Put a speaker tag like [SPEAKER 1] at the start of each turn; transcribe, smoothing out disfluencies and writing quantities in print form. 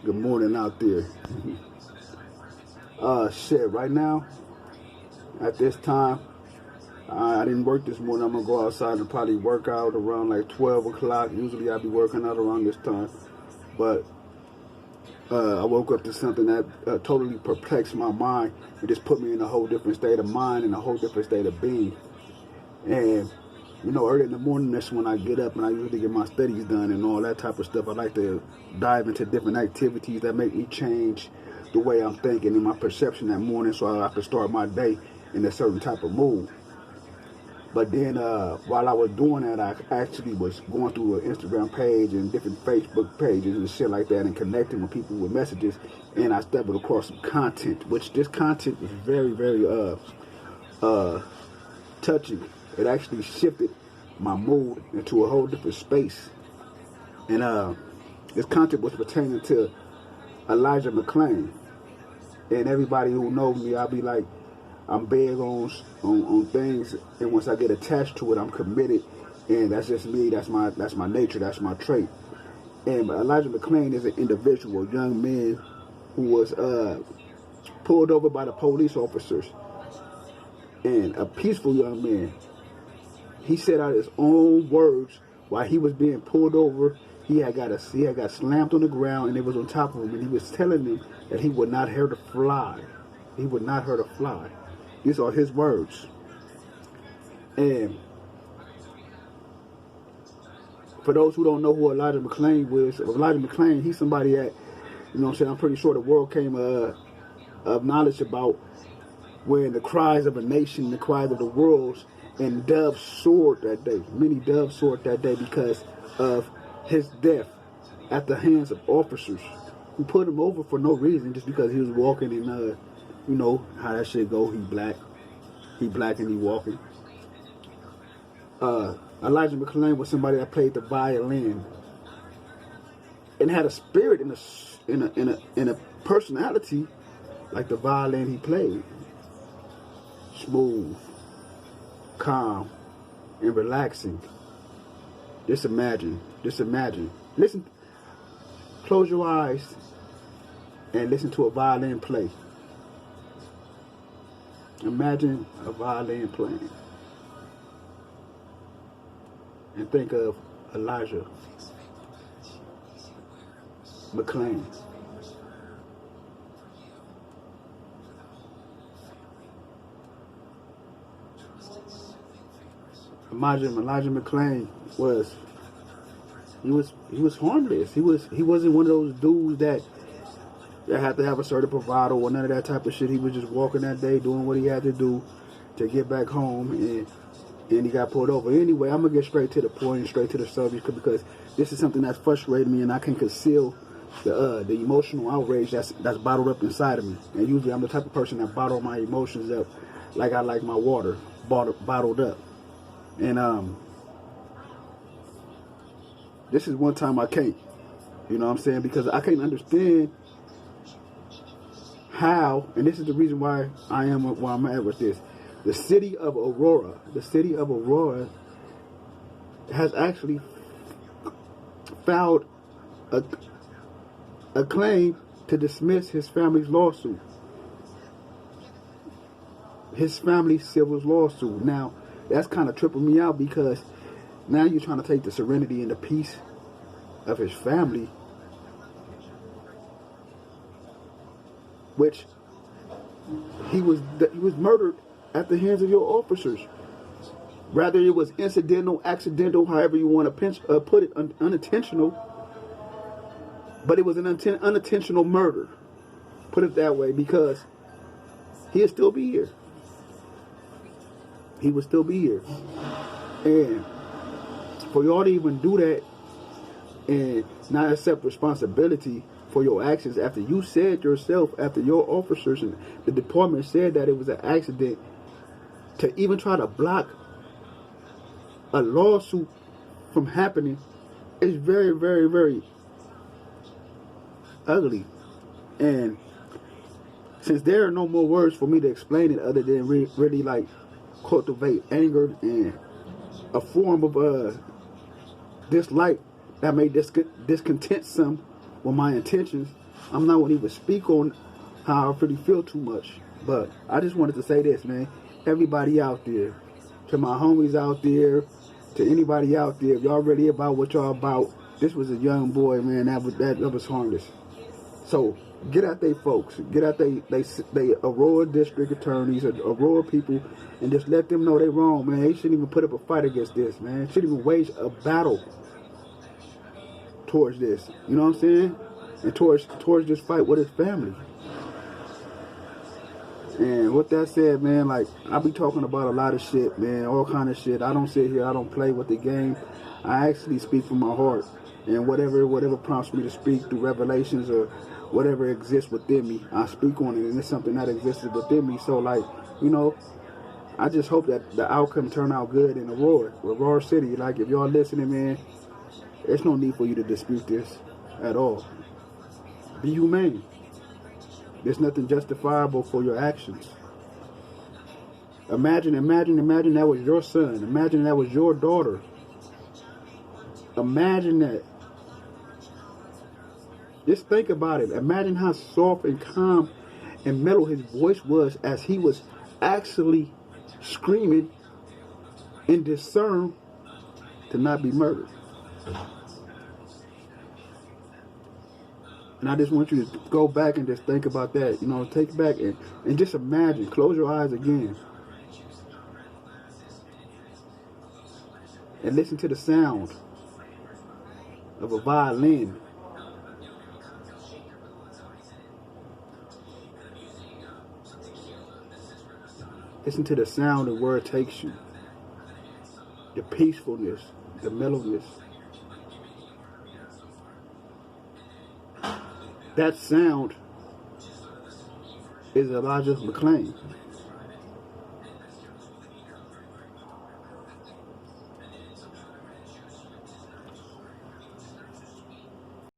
[SPEAKER 1] Good morning out there. Shit, right now, at this time, I didn't work this morning. I'm going to go outside and probably work out around like 12 o'clock. Usually I be working out around this time. But I woke up to something that totally perplexed my mind. It just put me in a whole different state of mind and a whole different state of being. And, early in the morning, that's when I get up and I usually get my studies done and all that type of stuff. I like to dive into different activities that make me change the way I'm thinking and my perception that morning so I can start my day in a certain type of mood. But then while I was doing that, I actually was going through an Instagram page and different Facebook pages and shit like that and connecting with people with messages. And I stumbled across some content, which this content was very, very touching. It actually shifted my mood into a whole different space. And this content was pertaining to Elijah McClain. And everybody who knows me, I'll be like, I'm big on things, and once I get attached to it, I'm committed, and that's just me. That's my nature. That's my trait. And Elijah McClain is an individual, young man who was pulled over by the police officers, and a peaceful young man. He said out his own words while he was being pulled over. He had got slammed on the ground, and it was on top of him, and he was telling them that he would not hurt a fly. He would not hurt a fly. These are his words. And for those who don't know who Elijah McClain was, he's somebody that, I'm pretty sure the world came of knowledge about when the cries of a nation, the cries of the world, and doves soared that day. Many doves soared that day because of his death at the hands of officers who put him over for no reason, just because he was walking in you know how that shit go. He black and he walking. Elijah McClain was somebody that played the violin and had a spirit in a personality like the violin he played. Smooth, calm, and relaxing. Just imagine. Listen. Close your eyes and listen to a violin play. Imagine a violin playing. And think of Elijah McClain. Elijah McClain was harmless. He wasn't one of those dudes that had to have a certain bravado or none of that type of shit. He was just walking that day, doing what he had to do to get back home, and he got pulled over. Anyway, I'm gonna get straight to the point, straight to the subject, because this is something that's frustrating me, and I can't conceal the emotional outrage that's bottled up inside of me. And usually, I'm the type of person that bottle my emotions up, like I like my water bottled up. And this is one time I can't. You know what I'm saying? Because I can't understand how, and this is the reason why I am where I'm at with this. The city of Aurora has actually filed a claim to dismiss his family's lawsuit. His family's civil lawsuit. Now, that's kind of tripping me out, because now you're trying to take the serenity and the peace of his family, which he was murdered at the hands of your officers. Rather it was incidental, accidental, however you want to put it, unintentional, but it was an unintentional murder. Put it that way, because he'll still be here. He would still be here. And for y'all to even do that and not accept responsibility for your actions after you said yourself, after your officers and the department said that it was an accident, to even try to block a lawsuit from happening is very, very, very ugly. And since there are no more words for me to explain it other than really like cultivate anger and a form of dislike that may discontent some with my intentions, I'm not going to even speak on how I really feel too much. But I just wanted to say this, man. Everybody out there, to my homies out there, to anybody out there, if y'all really about what y'all about, this was a young boy, man, that was harmless. So get out they folks, get out they Aurora district attorneys, Aurora people, and just let them know they wrong, man. They shouldn't even put up a fight against this, man. Shouldn't even wage a battle towards this. You know what I'm saying? And towards this fight with his family. And with that said, man, like, I be talking about a lot of shit, man, all kind of shit. I don't sit here, I don't play with the game. I actually speak from my heart. And whatever prompts me to speak through revelations or whatever exists within me, I speak on it. And it's something that existed within me. So, like, you know, I just hope that the outcome turn out good in Aurora City. Like, if y'all listening, man, there's no need for you to dispute this at all. Be humane. There's nothing justifiable for your actions. Imagine that was your son. Imagine that was your daughter. Imagine that. Just think about it. Imagine how soft and calm and mellow his voice was as he was actually screaming and discerned to not be murdered. And I just want you to go back and just think about that. You know, take back and just imagine. Close your eyes again. And listen to the sound of a violin. Listen to the sound of where it takes you. The peacefulness, the mellowness. That sound is Elijah McClain.